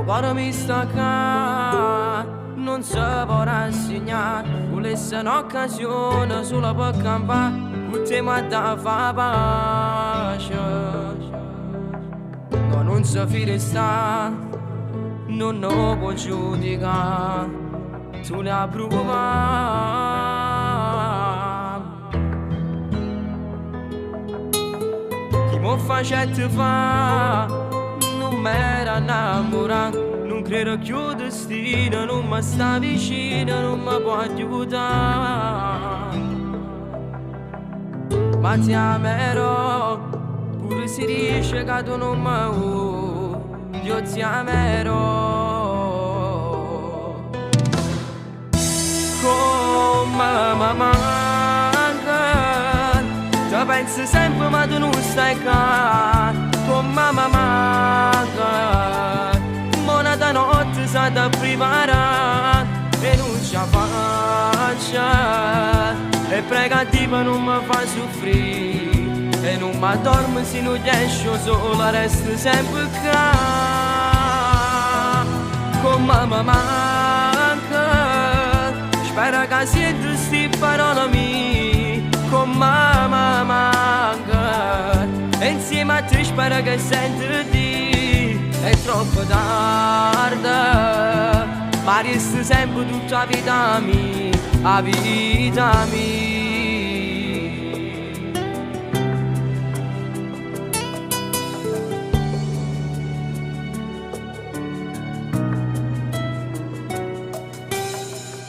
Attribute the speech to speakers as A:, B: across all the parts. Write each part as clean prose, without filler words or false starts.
A: cuore mi stacca, non si può rassegnare. Volesse un'occasione solo per campare, con te mi dà fa pace. No, non si fide sta, non lo può giudicare, tu ne hai provato. Chi mi facette fa, non m'era innamorato. Non credo che il destino non mi sta vicino, non mi può aiutare. Ma ti amerò, pure se riesce che tu non mi vuoi, io ti amerò. Come mi manca, ti penso sempre ma tu non stai qua. Come mi manca, da notte sa da preparare e non ce la faccia, e pregativa non mi fa soffrire, e non mi dormo se non riesco sola, resto sempre qua. Come mi manca, spero che siete sti parole mie. Come mi manca, e insieme a te spero che senti di. È troppo tardi, ma resta sempre tutta la vita mia, la vita mia.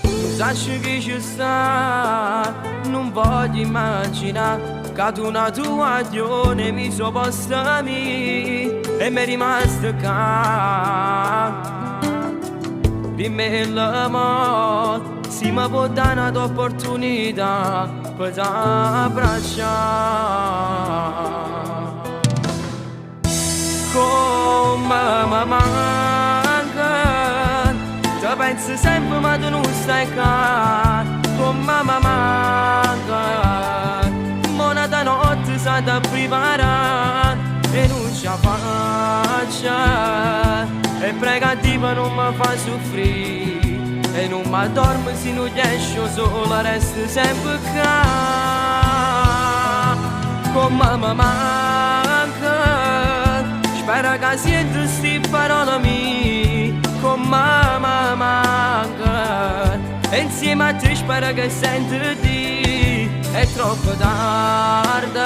A: Non sai che ci sta, non voglio immaginare che tu una tua azione mi so posta mia e mi è rimasto qua. Per me l'amore si mi può dare un'opportunità per t'abbracciare. Come mi manca, ti penso sempre ma tu non stai qua. Come mi manca, da notte sa da preparare e non ce la faccia, e pregativa non mi fa soffrire, e non mi dormo se non riesco sola, resto sempre qua. Come mi manca, spero che siete sti parole mie. Come mi manca, e insieme a te spero che senti di. È troppo tardi,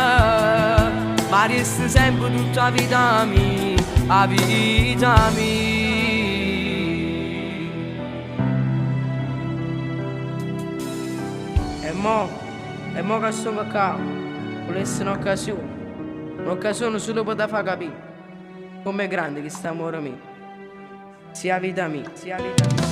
A: ma resta sempre tutta la vita mia, la vita mia. E mo che sono qua, volesse un'occasione solo per far capire com'è grande che sta amore mio, sia vita mia, sia vita mia.